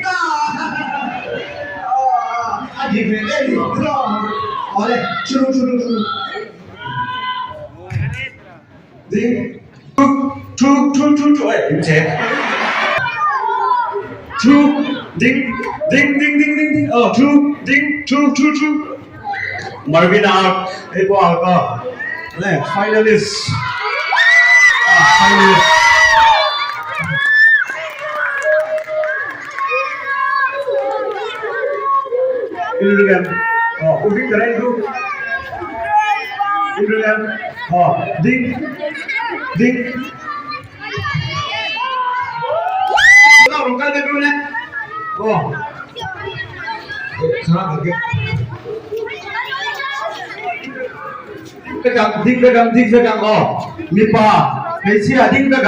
啊！啊，你别累，知道吗？好嘞，出路。停，出，哎，停车。出，停，哦，出。Marvin out, Epo out. Finalist. Finalist. Indrian. Oh, moving the right group. Indrian. Oh, ding. Nào, đồng can lên này. Oh. Khá là cái đằng mi pa mấy xe đinh cái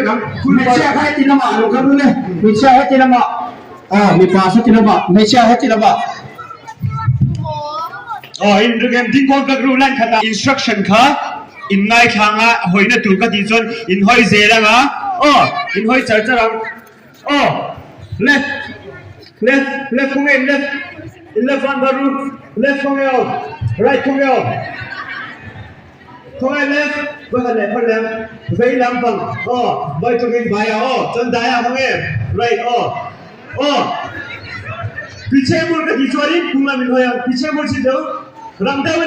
đằng mấy xe hai tin mà luôn cái này mấy xe hai tin mà mi pa sao tin mà mấy xe hai tin mà in the game đinh con cái rule này khata instruction kha in ngay thang á hồi nãy tụi cái đi chọn in hồi dễ ra ngá in hồi chở rằng left không em left on the roof left không em right không em không ai left với hành left vẫy làm bằng vẫy cho mình bài chân đá không em right 피체 물 cái gì cho đi cùng là mình thôi 피체 물 gì đâu làm đâu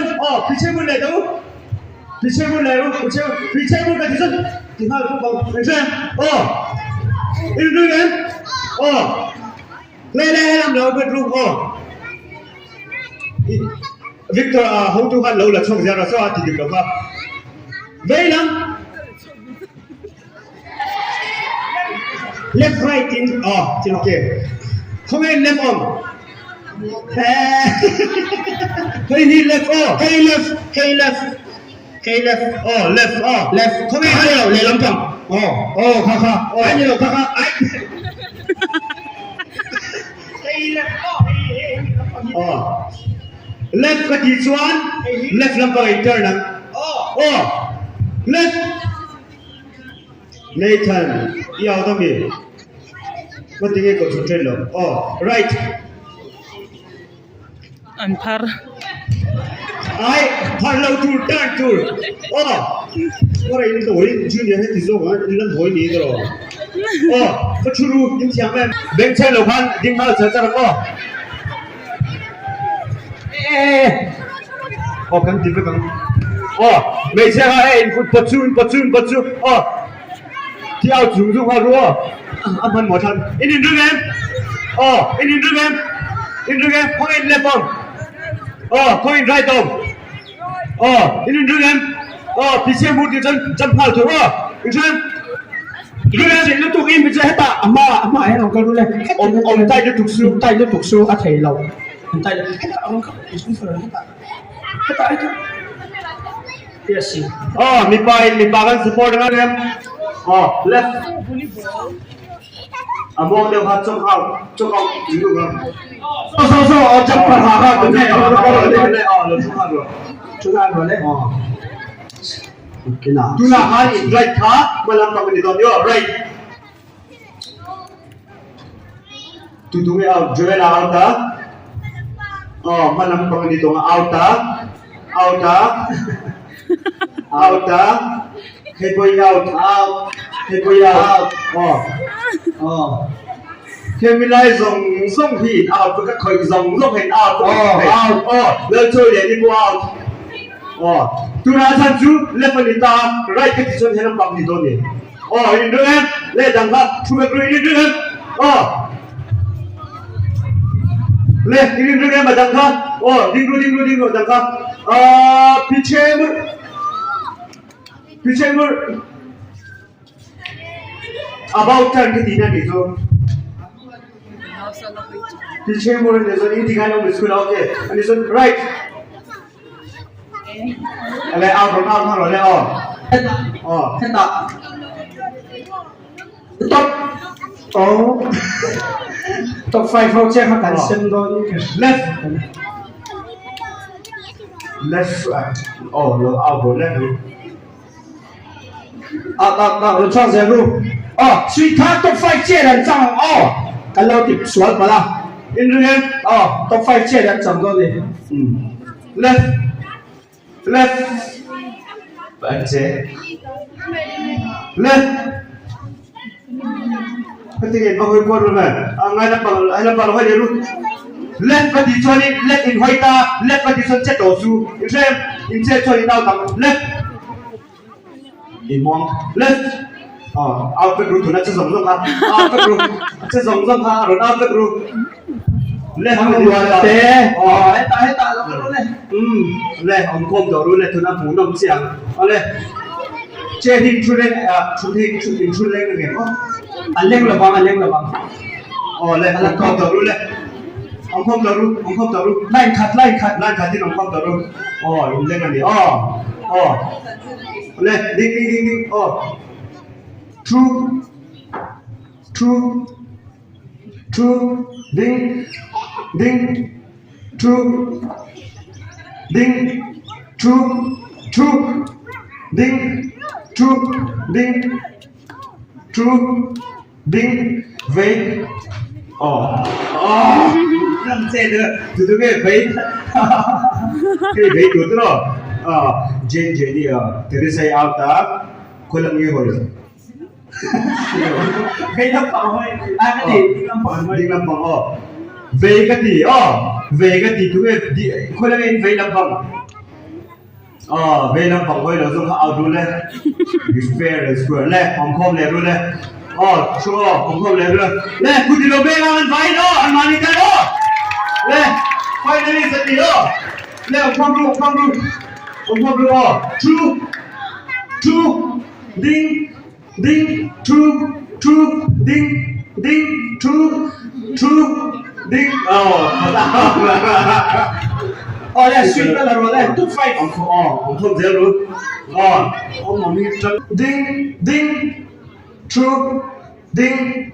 피체 물 này đâu 피체 물 cái gì chứ thì hai không bằng được chưa in đương em lên làm đâu bên room Victor không tu hành lâu là xong ra rồi sao thì được không? Vậy lắm. Left right in ok. Không ai left on. Hey left hey left left không ai hay đâu lấy lắm không? Kha anh nhiều kha anh. Hey left left cái gì chuan left làm bài turn nè left Nathan yêu đâu mi có tiếng cái câu chuyện rồi right anh par ai par lâu turn có này in tuổi chuyện gì hết thì rồi in lần tuổi ní rồi có chú lu in tiếng em bên trên lầu han tiếng nào chờ đâu kan tipe kan mấy xe hai bật chu thì ao chung ha luôn anh phân một thân in đương em không in left on không in right on in đương em phía xe một cái chân phao thôi được chưa đương em chỉ nó tụi im bị chết hết à mà em làm cái luôn này ông tay nó thuộc su à thầy lâu tay ông không phải hết yes mi pa kan support dengan em left among them hat trong hao dulu kan so cepat ha tu ni rồi đấy tu nak hari right ha malam pagi tu yo right tu tu out join out ta malam pagi tu out ta hey boy out khi mình lại dùng thì out với các khởi dùng hình out lên chơi để đi out tu ra sang chú left bên ta right cái gì cho nên bằng gì thôi nhỉ in đứa em lên đằng khác chú cái đứa in đứa em lên đi đứa em ở đằng khác đi đằng khác 피체 물 about turn cái gì này rồi 피체 물은 내서 이 디가는 무슨 ok anh đi right lại out from out rồi đấy hết top top 5 không check các bạn xem thôi left lo out rồi left luôn rồi chọn giờ luôn suy thác top 5 chia thành trong Cái lâu tiệp xuống vào là in rừng em top 5 chia đã chồng rồi đi left bạn chế left cái tiếng bao hơi qua rồi mà ngay là bằng hơi đi luôn left cái gì cho đi left in hoài ta left cái gì cho chết đồ su in chết cho đi đâu tầm left in mong left out cái group nó sẽ giống giống ha out cái group sẽ giống giống ha rồi out cái group left không được thế hết ta rồi đấy left ông không được rồi left thôi nó muốn nông xiang left chơi hình chun lên chun lên cái gì anh lên là bằng left ông không được rồi left ông không được rồi line cut thì ông không được rồi lên cái gì left ding true ding true ding true ding về năm xe nữa từ cái về cái về từ đó Jane đi từ cái xe out ta coi làm như hồi cái thấp bằng thôi cái gì đi làm bằng về cái gì tụi cái coi làm về làm bằng về làm bằng coi là dùng out rồi đấy fair square left ông không left rồi đấy sure ông không left rồi left cứ đi đâu về anh vai đó anh mani cái đó left finally set đi đó left ông không luôn true ding true ding true ding là suy ra là rồi đấy top 5 ông không dễ luôn ông muốn đi ding true ding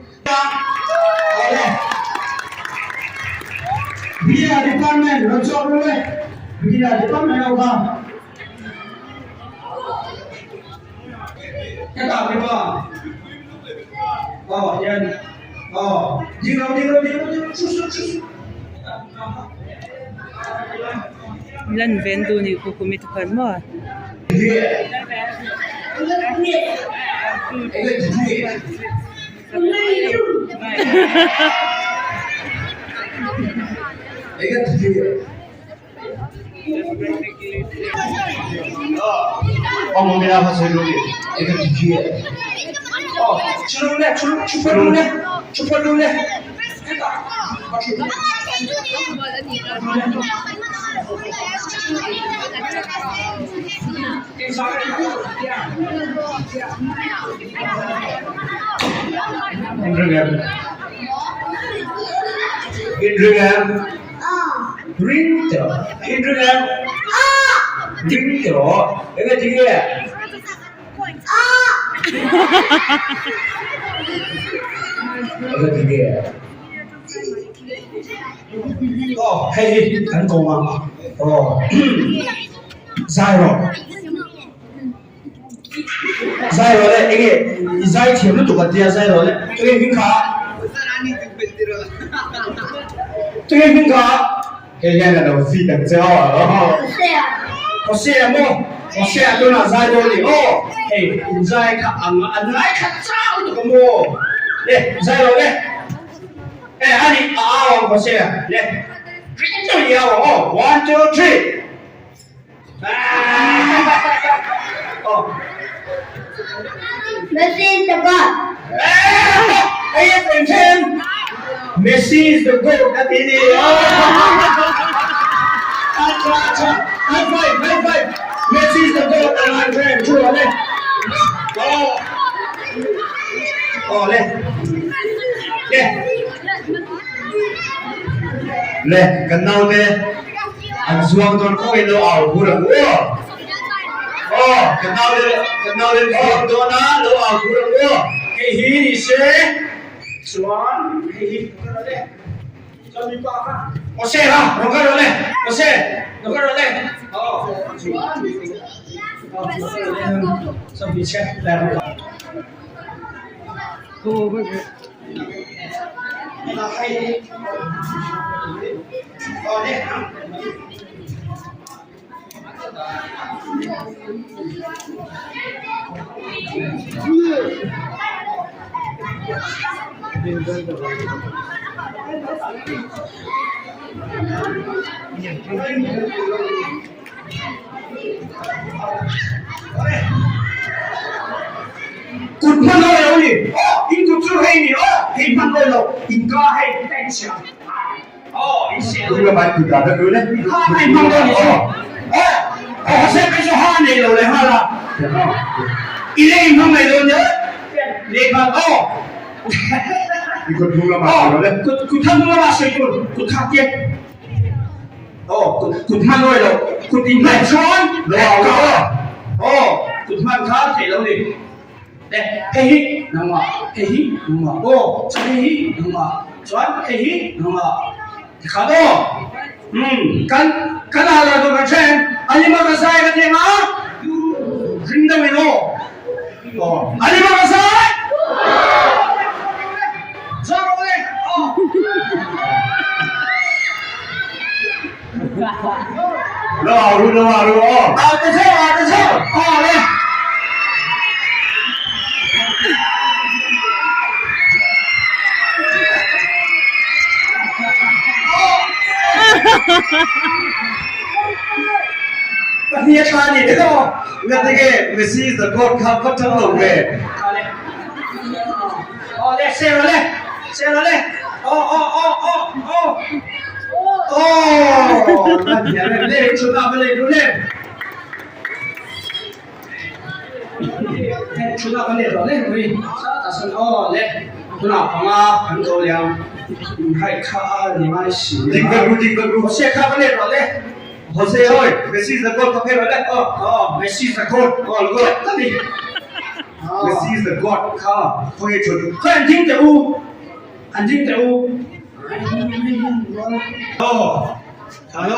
bây giờ department nó cho rồi đấy bây giờ department nào không cái nào đi vào yên đi đâu Lan vendu ni ko kumit kan mo. ông mình làm sao rồi cái gì chụp luôn đấy in rừng em in rừng em ring chỗ cái gì vậy cái gì vậy hay thành công mà dài rồi đấy anh ấy dài thêm nó tụt cái dài rồi đấy tôi nghe phim cả cái là đầu phi tầng treo có xe tôi là dài rồi thì dài khá ăn lại khá sao tụi con mua đây dài rồi đấy anh đi có xe đây cái gì à 1 2 3 Messi is the God. Messi is the GOAT. That is it. High five. Messi is the GOAT. And I'm friend. True, Ale. lẹ cần nào lẹ anh zuang don coi lo ảo cú răng cần nào lẹ zuang don á lo ảo cú răng Hey, he say, Swan, hey, cho đi qua ha. Có xe hả? Nó cái đó này, có xe, nó cái đó này. Sao bị xe làm เราให้ก็เนี่ยกุดมันเลยเราดิอินกุดชื่อให้นี่ให้มันเลยเราอินก็ให้แต่งเสียง一些คุณก็มาติดต่อกันดูเลย 他ให้มันเลยเส้นไม่ใช่ห้าในเราเลยห้าละอีเล่นทำไมโดนเยอะเล่นมามีคนพูดละมาเลยคุณทำละมาสิคุณขาดเย็บคุณทำด้วยเราคุณตีแม่ช้อนแล้วก็คุณทำข้าวเสร็จแล้วดิเฮ้ยน้องอ่ะเฮ้ยน้องอ่ะเฮ้ยน้องอ่ะช้อนเฮ้ยน้องอ่ะข้าวกันอะไรตัวกันเช่นอันนี้มันก็ใส่กันยังไงริงได้ไหมลูกอันนี้มันก็ใส่ใส่เลยเรารู้จะเช่เลยวันนี้ชานี่ก็งั้นที่เมสซี่จะกดขับก็ทั้งหมดเลยเซลเลยนั่นอย่างนี้เลยชุดอะไรเลยดูเลยชุดอะไรเราเลยดูดิแต่ส่วนเลยคุณอาพ่อมาพันตัวเลี้ยงให้ข้านี่มาสิจริงก็รู้เสียข้าไปเลยเราเลยโฮเซ่โอ้ยเมสซี่จะกดขับให้เราเลยเมสซี่จะกดแล้วก็ตั้งดิเมสซี่จะกดข้าพวกไอ้ชุดก็อันจริงแต่อูฮัลโหล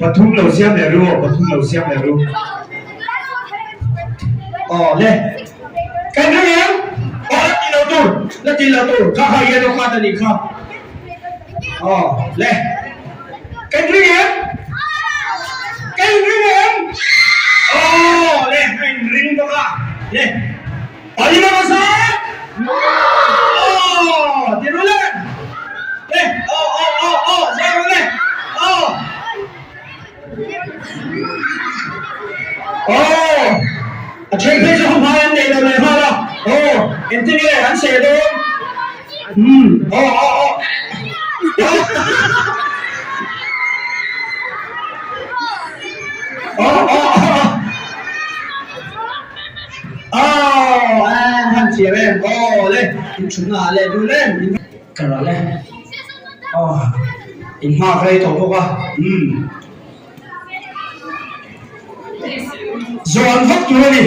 ปทุมเราเสียมเลยรู้เลยกันเรียนแล้วตีเราตู้ข้าเรียนต้องมาตอนนี้ครับเลยกันเรียนเลยเป็นริงตัวละเลยอันนี้มาใส่เดี๋ยวเลยเลยใส่เลยเช็คเพจของพายันเดย์เลยฮะล่ะอินที่นี่หันเสียดูหันเสียเลยเลยชุนอะไรดูเลยกันเลยอินมาใครตัวพวกว่าจวนฟักอยู่นี่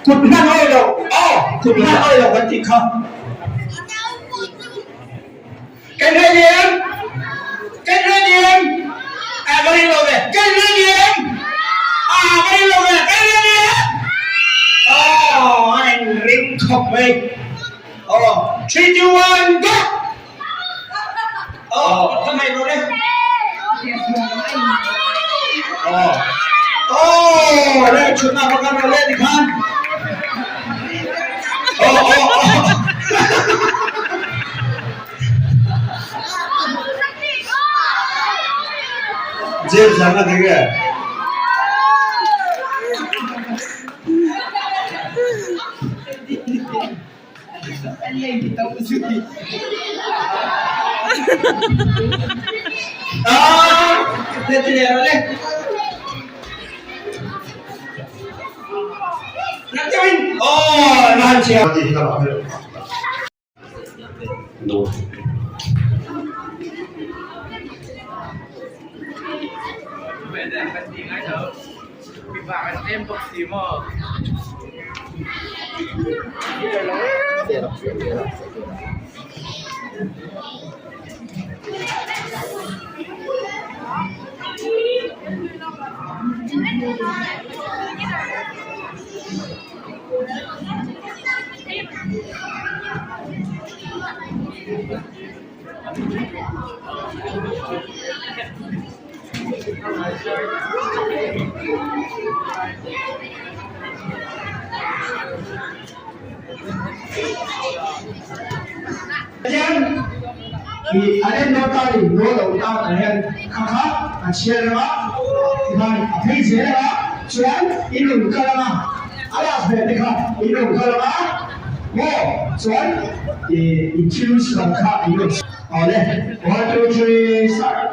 คุณนั่งเอาเราคุณนั่งเอาเราวันที่เขากันเรียนไม่ได้เราเลยกันเรียนไม่ได้เราเลยกันเรียนอันริงท็อปเลย3 2 1 go ทำไมเราเนี่ยได้ชุดมาประกันเราเล่นอีกครั้งเจ็บจังนะที่แกเล่นเล่นเราเล่นนักวิ่งนั่นเชียวดีตลอดเลยดู Beda kan tinggal jauh. Kita akan tembak sih mau. thì anh em nói ta thì nói đầu ta là hiện khá khá chia ra mà thấy dễ là chuyện in được cái mà ala về đây khác in được cái mà ngô chuyện thì chịu sự khác in được ở đây 1 2 3 start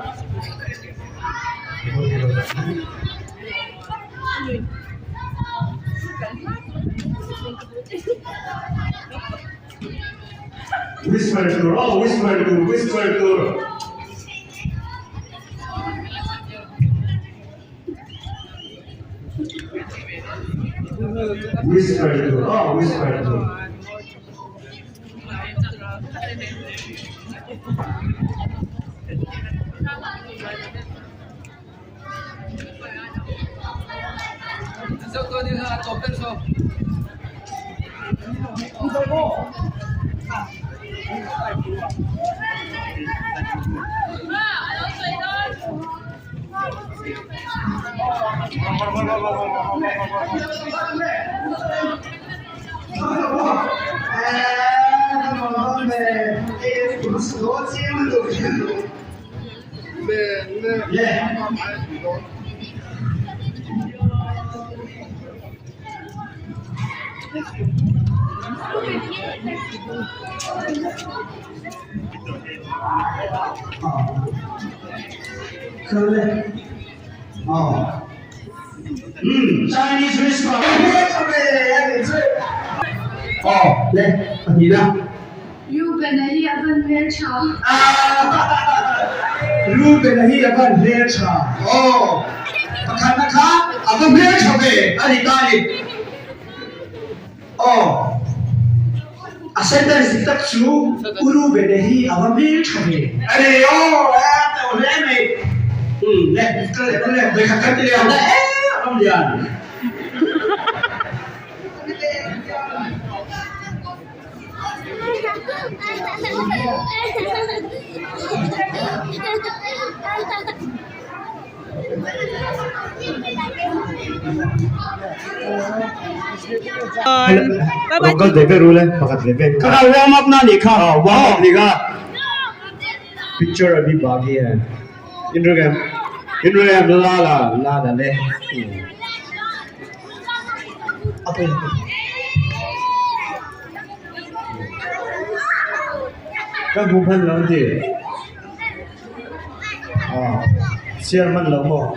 Whisper to, oh, whisper to, whisper to. Whisper to, oh, whisper to. Chinese restaurant. Oh, đây, gì nào? Ru bên này अपन भेड़ छा. Ru bên này अपन भेड़ छा. Oh, makan makan, अपन भेड़ छा be. Ari tadi. Oh, asal dari tak cu, ru bên này अपन भेड़ छा be. Ari oh, tahu ni. Leh, boleh, mereka kata dia ada apa dia? Local level rule है, फकत level. Kalau warm up ना लिखा, warm up लिखा. Picture अभी बाकी है. Instagram la le. apa ini? Các vùng phân lớn gì? Xe mất lớn một.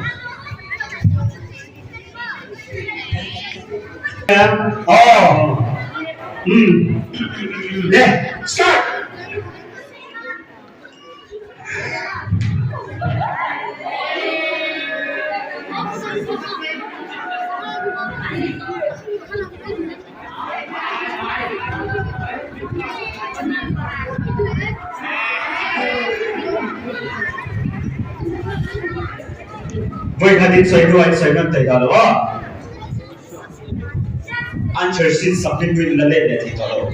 Đây, start. Vậy là đến xoay đuôi xoay năm tẩy đó đó. Answer xin sắp đến nguyên là lệ để thì đó đâu.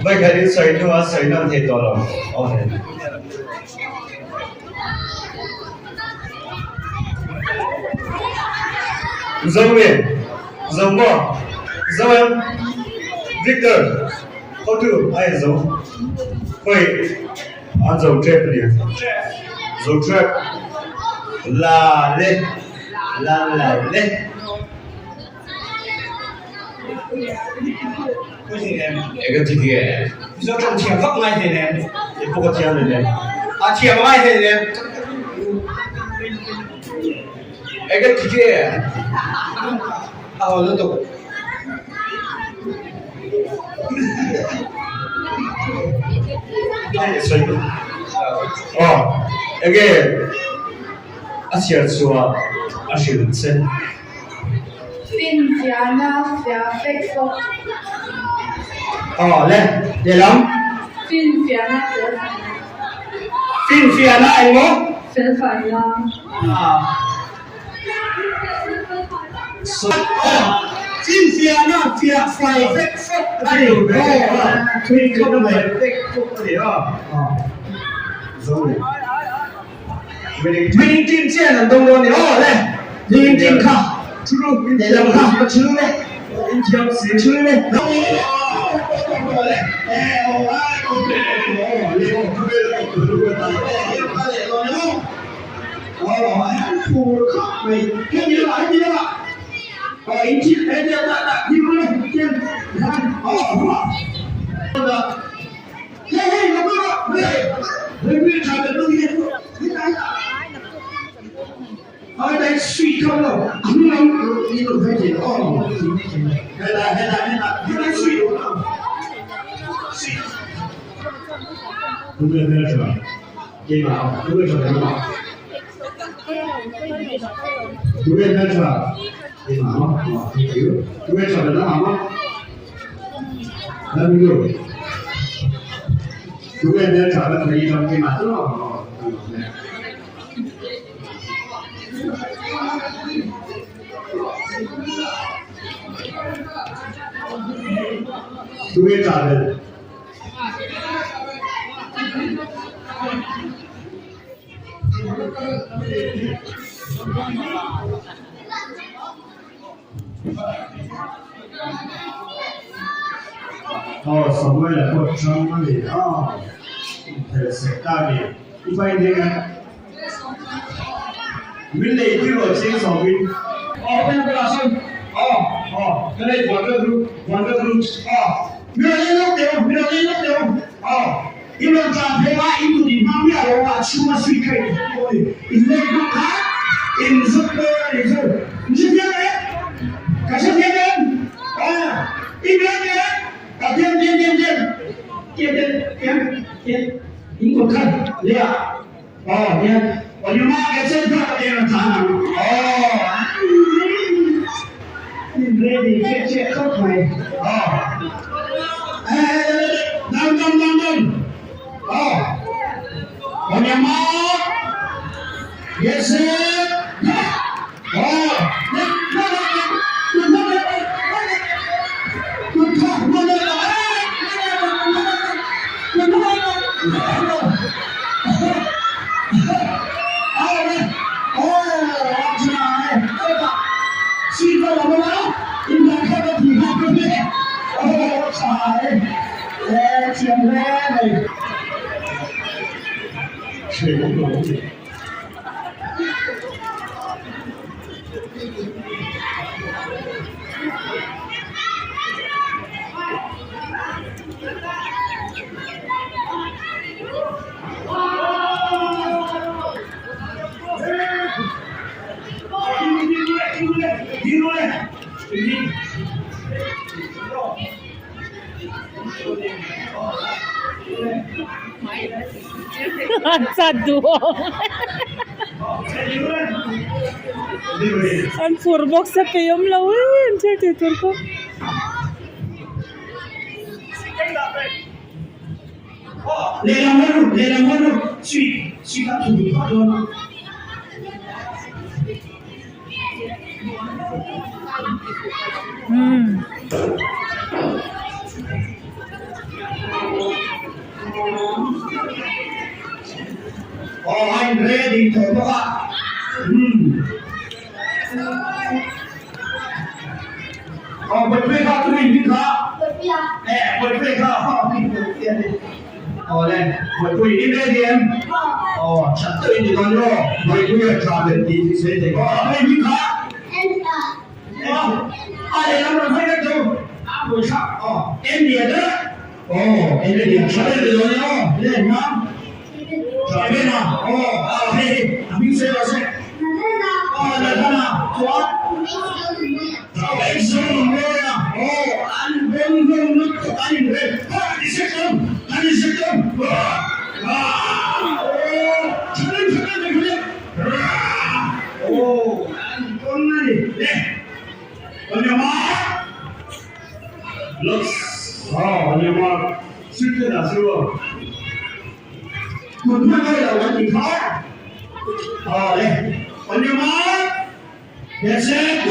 Vậy là đến xoay năm thì đó đâu. Ok. Dấu miền, dấu mỏ, dấu em, Victor, how to, ai dấu, vậy, ăn dấu trap đi, dấu trap, la lên, 不行的，那个这个，你说挣钱不买钱的，你不过这样的人，啊，钱不买钱的，那个这个，啊，我都懂。哎，所以，哦，那个，阿些说，阿些人生， Finfiana Fairfexo. 哦，来，来龙， Finfiana fin fiana 哎么？ Fairfana. 啊，是哦。fin fiana fairfexo 哎呦，哦，推个的没，fairfexo 的啊，啊，走嘞。明天见了东东的哦，来，明天看。出入，你来我看，出入嘞，你挑谁出入嘞？I like sweet color. You know, very oh, you like sweet. Sweet. 不对那是吧？对吧？不会说什么？不会那是吧？对吧？啊，有，不会说什么吗？那没有。不会那啥的可以当对吗？对吧？不会咋的？哦，什么来过什么的啊？是大的，一般那个，原来对我介绍的，哦，那个老师，哦，原来玩这个，哦，没有人弄掉，哦。因为咱培养印度的方面的话，起码是可以做的。因为他，因是个人是，你是别人，可是别人，啊，一边人，啊，点，你给我看，对呀，哦，你看，我就妈给这个别人谈，哦，你这可贵，哦，哎，等。哦，我的妈也是，哦，水龙头里。Satu. Ang furbok sa piyom lawin. Cek titur ko. Lelang mana? Si tak tutup apa? Oh, I'm ready to go. Oh, buat mereka tu ni juga. Buat mereka. Oh, len. Buat kau ini ready em. Oh, satu ini kan lo. Buat kau yang travel di sini. Oh, ini juga. Oh, ada yang nak tu. buổi sáng em đi đó em đi sao đây rồi đó lên nào rồi bên nào hey mình sẽ là sẽ là thế nào chọn anh sống rồi anh bên nước anh bên đi sẽ không anh con này on your mark. Looks. On your mark. Shoot it as you are. Mình mới đây là vấn đề khó. Đây. On your mark. Yes, sir.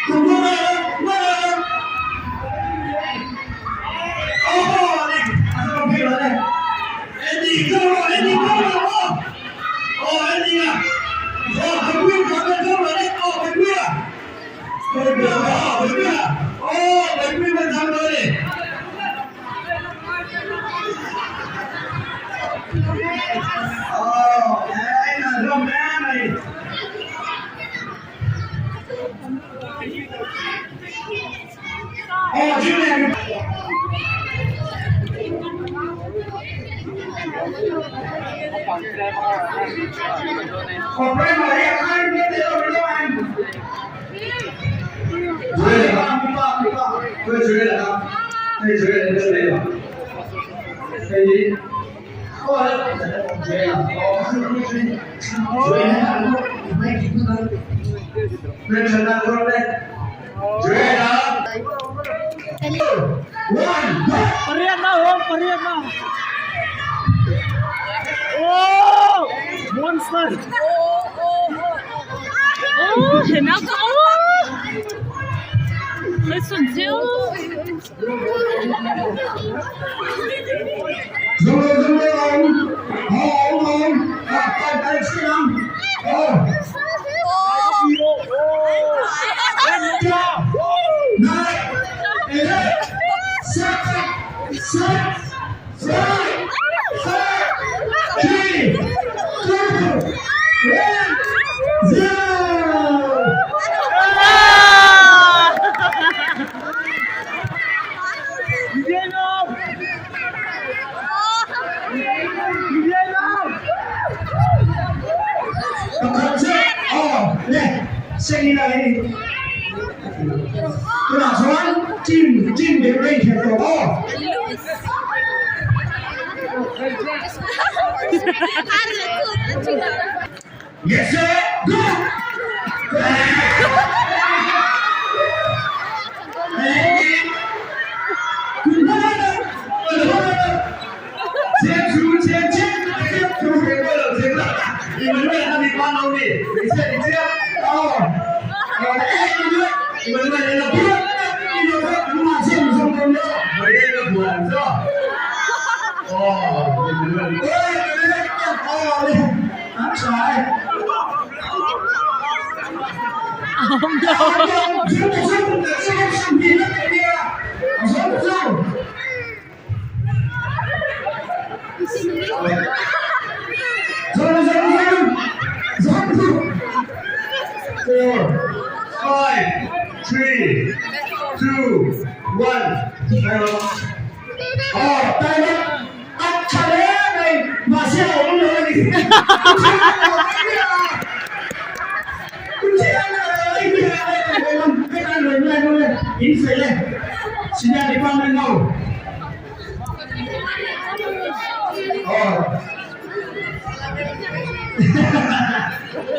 Cùng với đây. Đây. Anh không biết rồi đây. Andy, go. Andy à. Anh biết rồi đây không rồi đấy. Anh biết à. Anh biết à. Anh biết mình thắng rồi đi. Đấy là rồng đá này. Chứ này. Còn đây mà anh biết thế rồi đâu anh. Dưới này không? Dưới này không? Đây dưới này đây là. Cái gì? Dưới là. Dưới này. Lên chân đang luôn đây. Dưới là. Parian na. Oh, monster. Oh, hendak listen to. Zoom on. Tay xem. Xem như này tôi bảo xuống chim để lên thiệt rồi yes sir go你们为了你关东的，你这，你们为了不，你们说不马线你说没有？没那个管是吧？你们为了，拿起来。Four, 5, 3, 2, 1. Tay đó. Anh chả lẽ này mà xe ổn rồi đi. In phải lên. Xin ra đi con lên nào.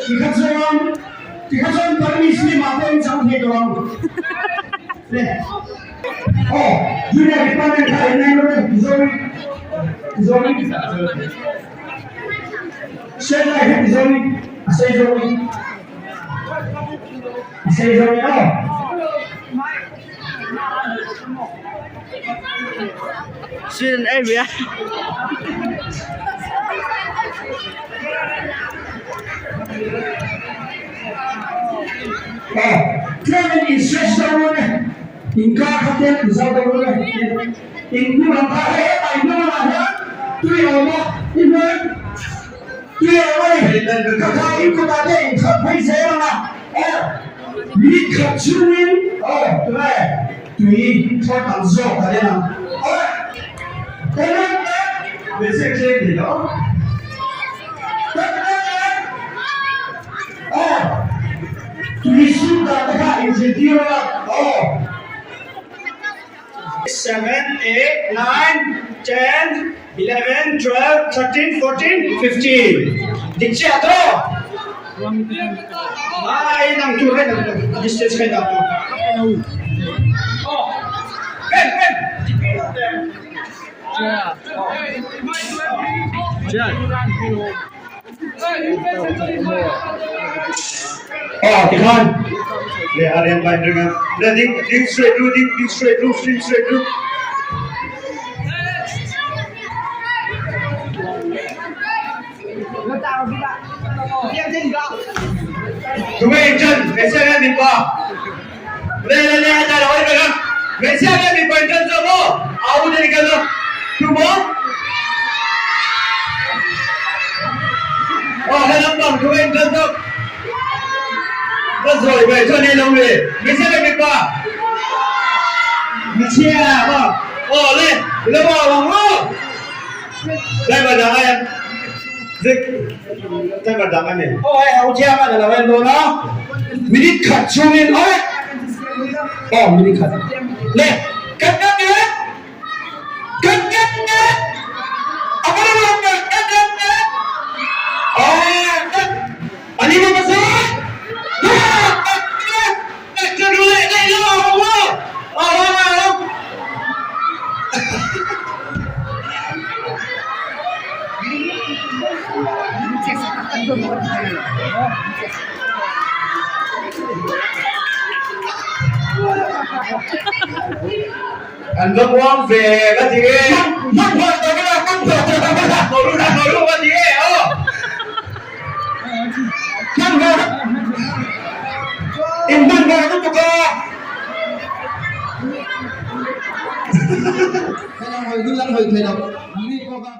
Thì các dân tới đi xin mà bên trong thì đường. Nè. Dưới này con lên thầy này luôn này. Rồi đi. Xe này hết rồi đi. Xe rồi đi. Xe rồi đó. Student area. Training is stressed out này. Tình ca không biết từ sao đâu này. Tình như làm ta hết này như là hết. Tuy ở đó, in ơi. Tuy ở đây, các thầy của ta đây thật phải dễ lắm à. 你可注意哦，对不对？对，他当时哦，大家呢，哦，对对对，没事这里哦，对对对，哦，对是的，那个 incentive 了，哦。7, 8, 9, 10, 11, 12, 13, 14, 15. Diksi ato. Ay, nang turay na distance kayo ato. Oh, Ben. Oh, Tikhan. Le Aryan by Dring. Le ding straight through, swing straight through. Tụi chân, mẹ xe lên mình qua. Lên, ta nói rồi không? Mẹ xe lên mình quay chân rồi không? Áo đi cái đâu? Tụi bố. Lên lắm bằng tụi em chân không? Rất rồi, về cho nên lâu về. Mẹ xe lên mình qua. Mẹ xe à, vâng. Lên vào bằng luôn. Đây mà đằng em. Dịch. Đây mà đằng em này. Ôi, hậu che mà là bên đồ đó. Mình đi khẩn trương lên ơi. Mình đi khẩn. Lên, cắt nhé. Cắt nhé. Apa nama cắt nhé. Anh đi mà sao? Cắt dulu, đây lo Allah. Allah. Anh có muốn về cái gì? Mang thôi, tôi biết là mang thôi. Ngồi luôn cái gì? Mang thôi. Em mang thôi nó cho cô. Thế nào hồi cứ lắm hồi thầy đâu. Đi cô con.